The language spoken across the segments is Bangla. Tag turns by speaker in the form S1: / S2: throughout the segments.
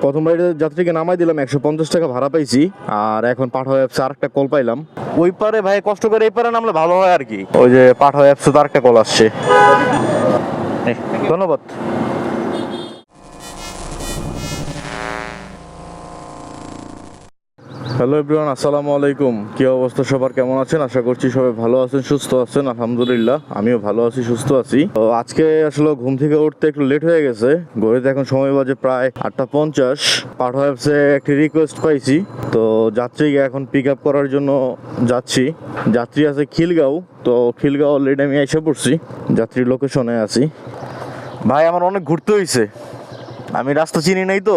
S1: প্রথমবার যাত্রীকে নামাই দিলাম, 150 টাকা ভাড়া পাইছি। আর এখন পাঠাও অ্যাপসে আরেকটা কল পাইলাম। ওই পারে ভাই কষ্ট করে এই পারে নামলে ভালো হয় আর কি। ওই যে পাঠাও অ্যাপসে তো আরেকটা কল আসছে। ধন্যবাদ। হ্যালো এভরিওয়ান, আসসালামু আলাইকুম। কি অবস্থা সবার, কেমন আছেন? আশা করছি সবাই ভালো আছেন, সুস্থ আছেন। আলহামদুলিল্লাহ আমিও ভালো আছি, সুস্থ আছি। তো আজকে আসলে ঘুম থেকে উঠতে একটু লেট হয়ে গেছে। ঘড়িতে এখন সময় বাজে প্রায় 8:50। পাঠাও অ্যাপসে একটি রিকোয়েস্ট পাইছি, তো যাত্রীকে এখন পিক আপ করার জন্য যাচ্ছি। যাত্রী আছে খিলগাঁও, তো খিলগাঁও অলরেডি আমি এসে পড়ছি, যাত্রীর লোকেশনে আছি। ভাই আমার অনেক ঘুরতে হয়েছে, আমি রাস্তা চিনি নাই তো,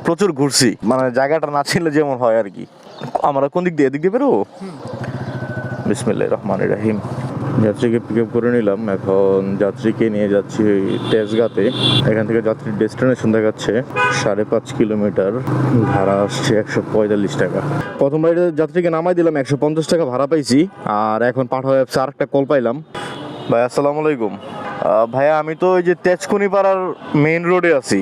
S1: প্রচুর ঘুরছি। মানে জায়গাটা না চিনলে যেমন হয় আর কি। আমরা কোন দিক দিয়ে, এদিক দিয়ে বেরোবো? বিসমিল্লাহির রহমানির রহিম। যাত্রীকে পিক আপ করে নিলাম, এখন যাত্রীকে নিয়ে যাচ্ছি তেজগাঁতে। এখান থেকে যাত্রীর ডেস্টিনেশন দেখাচ্ছে 5.5 কিলোমিটার, ভাড়া আসছে 145 টাকা। প্রথমবার যাত্রীকে নামাই দিলাম, 150 টাকা ভাড়া পাইছি। আর এখন পাঠাও অ্যাপসে আরেকটা কল পাইলাম। ভাই আসসালামু আলাইকুম। ভাইয়া আমি তো ওই যে তেজকুনি পাড়ার মেইন রোডে আছি,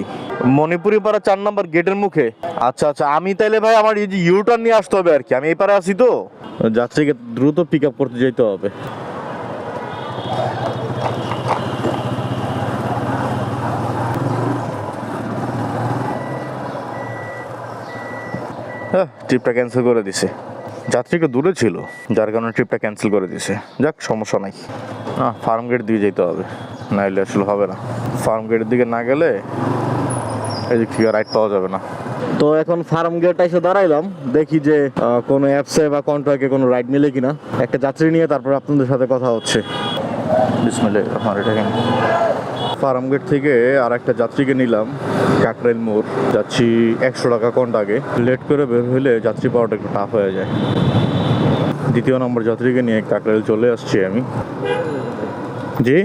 S1: মণিপুরি পাড়া 4 নম্বর গেটের মুখে। আচ্ছা আচ্ছা, আমি তাইলে ভাই আমার এই যে ইউটার্ন নিয়ে আসতে হবে আর কি, আমি এই পারে আছি তো। যাত্রীকে দ্রুত পিক আপ করতে যেতে হবে। হ্যাঁ, ট্রিপটা ক্যান্সেল করে দিছে। যাত্রীকে দূরে ছিল, যার কারণে ট্রিপটা ক্যান্সেল করে দিছে। যাক, সমস্যা নাই। ফার্ম গেট দিয়ে যেতে হবে, নাইলে আসলে হবে না। ফার্ম গেটের দিকে না গেলে এই দিক থেকে রাইড পাওয়া যাবে না। তো এখন ফার্ম গেট এসে দাঁড়াইলাম, দেখি যে কোনো অ্যাপসে বা কন্ট্রাক্টে কোনো রাইড মিলে কিনা। একটা যাত্রী নিয়ে তারপর আপনাদের সাথে কথা হচ্ছে। বিসমিল্লাহির রহমানির রহিম। ফার্ম গেট থেকে আর একটা যাত্রীকে নিলাম, কাকরাইল মোড় যাচ্ছি। 100 টাকা কন্টাকে। লেট করে বের হইলে যাত্রী পাওয়াটা একটু টাফ হয়ে যায়। দ্বিতীয় নম্বর যাত্রীকে নিয়ে কাকরাইল চলে আসছি আমি। জি,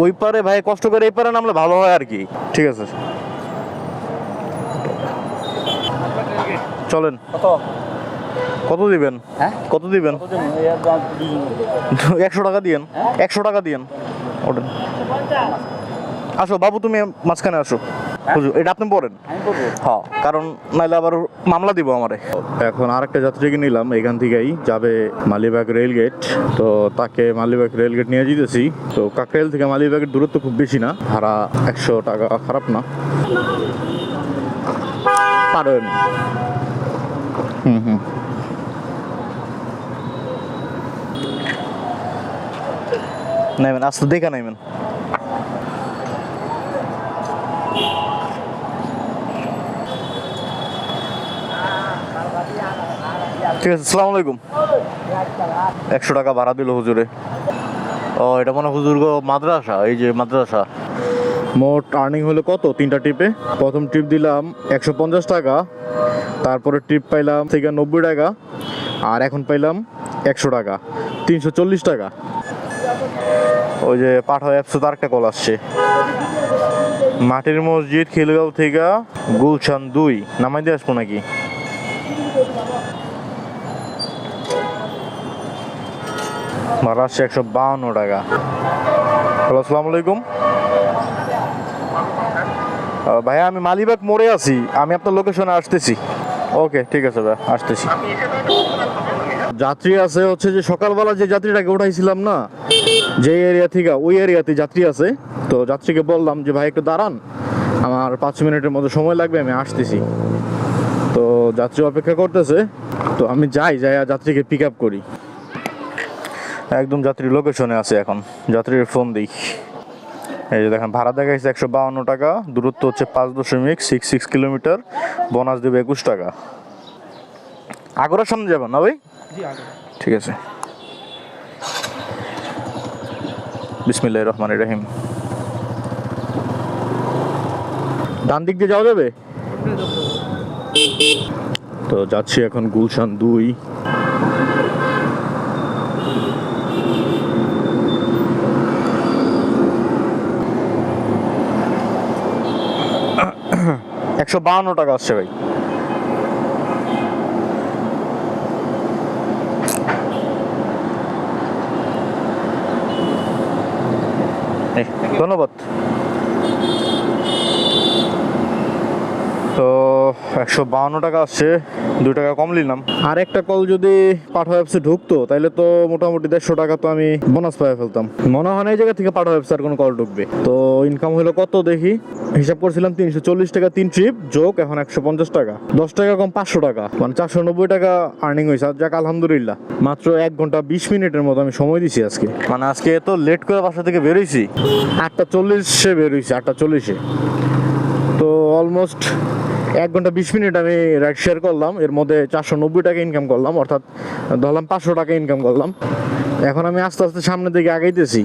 S1: ওই পারে ভাই কষ্ট করে এই পারে নামলে ভালো হয় আর কি। ঠিক আছে, চলেন। কত দিবেন? কত দিবেন? 100 টাকা দিয়েন, 100 টাকা দিয়েন। ওঠেন, আসো বাবু, তুমি মাঝখানে আসো। হুজুর, এটা আপনি পড়েন। হ্যাঁ, কারণ নাইলে আবার মামলা দিব আমারে। এখন আরেকটা যাত্রীকে নিলাম, এখান থেকেই যাবে মালিবাগ রেলগেট। তো তাকে মালিবাগ রেলগেট নিয়ে যেতেছি। তো কাকরাইল থেকে মালিবাগের দূরত্ব খুব বেশি না, ভাড়া 100 টাকা, খারাপ না। পারেন। হুম। নাইবেন, আস্তে দেখা নাইবেন। ঠিক আছে, আসসালামু আলাইকুম। 100 টাকা ভাড়া দিল হুজুরে। ও, এটা মনে হুজুর গো মাদ্রাসা, এই যে মাদ্রাসা। মোট আর্নিং হলো কত তিনটা ট্রিপে? প্রথম ট্রিপ দিলাম 150 টাকা, তারপরে ট্রিপ পাইলাম থেকে 90 টাকা, আর এখন পাইলাম 100 টাকা, 340 টাকা। ওই যে পাঠাও অ্যাপসে তো আরেকটা কল আসছে। মাটির মসজিদ খিলগাঁও থেকে গুলশান 2 নামাই দিয়ে আসবো নাকি? ভাড়া আসছে 152 টাকা। হ্যালো, আসসালামু আলাইকুম। ভাইয়া আমি মালিবাগ মোড়ে আছি, আমি আপনার লোকেশনে আসতেছি। ওকে, ঠিক আছে ভাই, আসতেছি। যাত্রী আছে হচ্ছে যে সকালবেলা যে যাত্রীটাকে উঠাইছিলাম না, যে এরিয়া থেকে, ওই এরিয়াতে যাত্রী আছে। তো যাত্রীকে বললাম যে ভাই একটু দাঁড়ান, আমার 5 মিনিটের মতো সময় লাগবে, আমি আসতেছি। তো যাত্রী অপেক্ষা করতেছে, তো আমি যাই যাত্রীকে পিক আপ করি। একদম যাত্রীর লোকেশনে আছে, এখন যাত্রীর ফোন দিই। এই যে দেখেন, ভাড়া দেখাইছে 152 টাকা, দূরত্ব হচ্ছে 5.66 কিলোমিটার, বোনাস দেবে 21 টাকা। আগরার সামনে যাবেন না ভাই? ঠিক আছে। বিসমিল্লাহির রহমানির রহিম। ডান দিক দিয়ে যাওয়া যাবে? তো যাচ্ছি এখন গুলশান 2। $152 টাকা আসছে ভাই। ধন্যবাদ। তো 152 টাকা আসছে, 2 টাকা কম নিলাম। আর একটা কল যদি পাঠা অ্যাপসে ঢুকতো তাহলে তো মোটামুটি 150 টাকা তো আমি বোনাস পাই ফেলতাম। মনে হয় না এই জায়গা থেকে পাঠা অ্যাপসে আর কোনো কল ঢুকবে। তো ইনকাম হলো কত দেখি, হিসাব করছিলাম 340 টাকা 3 ট্রিপ যোগ এখন 150 টাকা, 10 টাকা কম 500 টাকা, মানে 490 টাকা আর্নিং হয়েছে। যাক আলহামদুলিল্লাহ, মাত্র 1 ঘন্টা 20 মিনিটের মতো আমি সময় দিছি আজকে। মানে আজকে এত লেট করে বাসা থেকে বেরোইছি, 8:40-এ বেরোইছি, 8:40-এ। তো অলমোস্ট 1 ঘন্টা 20 মিনিট আমি রাইড শেয়ার করলাম, এর মধ্যে 490 টাকা ইনকাম করলাম, অর্থাৎ ধরলাম 500 টাকা ইনকাম করলাম। এখন আমি আস্তে আস্তে সামনের দিকে আগাইতেছি।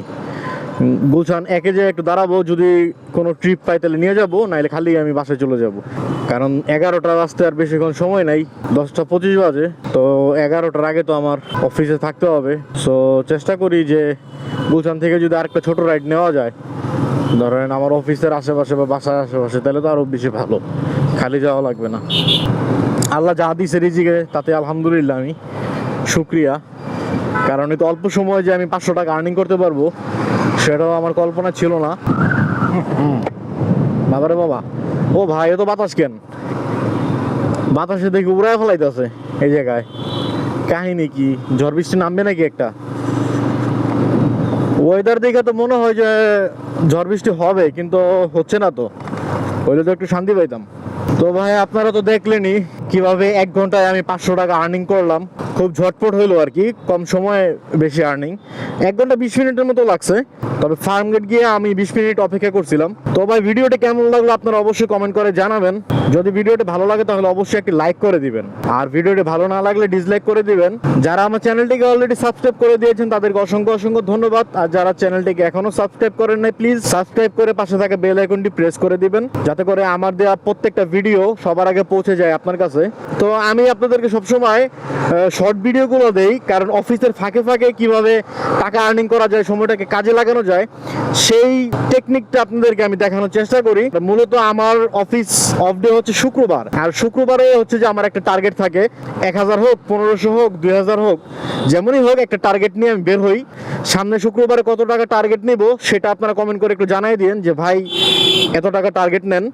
S1: গুলশান একে যে একটু দাঁড়াবো, যদি কোনো ট্রিপ পাই তাহলে নিয়ে যাবো, নাহলে খালি আমি বাসায় চলে যাব। কারণ 11টার আসতে আর বেশিক্ষণ সময় নাই, 10:25 বাজে। তো 11টার আগে তো আমার অফিসে থাকতে হবে। সো চেষ্টা করি যে গুলশান থেকে যদি আরেকটা ছোট রাইড নেওয়া যায়, ধরেন আমার অফিসের আশেপাশে বা বাসার আশেপাশে, তাহলে তো আরও বেশি ভালো, খালি যাওয়া লাগবে না। আল্লাহ যা দিছে রিজিকে তাতে আলহামদুলিল্লাহ আমি শুক্রিয়া। কারণ এই তো অল্প সময়ে যে আমি 500 টাকা আর্নিং করতে পারবো সেটাও আমার কল্পনা ছিল না। বাবারে বাবা, ও ভাই এ তো বাতাস কেন, বাতাসে দেখি উড়ায় ফেলাইতেছে এই জায়গায়। কাহিনী কি, ঝড় বৃষ্টি নামবে নাকি একটা? ওয়েদার দেখে তো মনে হয় যে ঝড় বৃষ্টি হবে, কিন্তু হচ্ছে না। তো হইলে তো একটু শান্তি পাইতাম। তো ভাই আপনারা তো দেখলেনই কিভাবে 1 ঘন্টায় আমি 500 টাকা আর্নিং করলাম। খুব ঝটপট হইলো আর কি, কম সময়ে বেশি আর্নিং। 1 ঘন্টা 20 মিনিটের মতো লাগছে, তবে ফার্ম গেট গিয়ে আমি 20 মিনিট অপেক্ষা করছিলাম। তো ভাই ভিডিওটা কেমন লাগলো আপনারা অবশ্যই কমেন্ট করে জানাবেন। যদি ভিডিওটা ভালো লাগে তাহলে অবশ্যই একটি লাইক করে দিবেন, আর ভিডিওটি ভালো না লাগলে ডিসলাইক করে দিবেন। যারা আমার চ্যানেলটিকে অলরেডি সাবস্ক্রাইব করে দিয়েছেন তাদেরকে অসংখ্য অসংখ্য ধন্যবাদ। আর যারা চ্যানেলটিকে এখনো সাবস্ক্রাইব করেন নাই, প্লিজ সাবস্ক্রাইব করে পাশে থাকা বেল আইকনটি প্রেস করে দিবেন, যাতে করে আমার দেওয়া প্রত্যেকটা ভিডিও সবার আগে পৌঁছে যায় আপনার কাছে। তো আমি আপনাদেরকে সবসময় শর্ট ভিডিওগুলো দেই, কারণ অফিসের ফাঁকে ফাঁকে কিভাবে টাকা আর্নিং করা যায়, সময়টাকে কাজে লাগানো যায়, সেই টেকনিকটা আপনাদেরকে আমি দেখানোর চেষ্টা করি। মূলত আমার অফিস অফ ডে হচ্ছে শুক্রবার, আর শুক্রবারে হচ্ছে যে আমার একটা টার্গেট থাকে, 1000 হোক, 1500 হোক, 2000 হোক, যেমনই হোক একটা টার্গেট নিয়ে আমি বের হই। সামনে শুক্রবারে কত টাকা টার্গেট নিব সেটা আপনারা কমেন্ট করে একটু জানাই দিন যে ভাই এত টাকা টার্গেট নেন।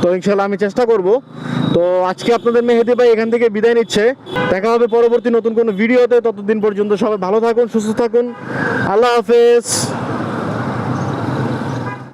S1: তো ইনশাল্লাহ আমি চেষ্টা করব। তো আজকে আপনাদের মেহেদি ভাই এখান থেকে বিদায় নিচ্ছে। দেখা হবে পরবর্তী নতুন কোনো ভিডিওতে। ততদিন পর্যন্ত সবাই ভালো থাকুন, সুস্থ থাকুন। আল্লাহ হাফেজ।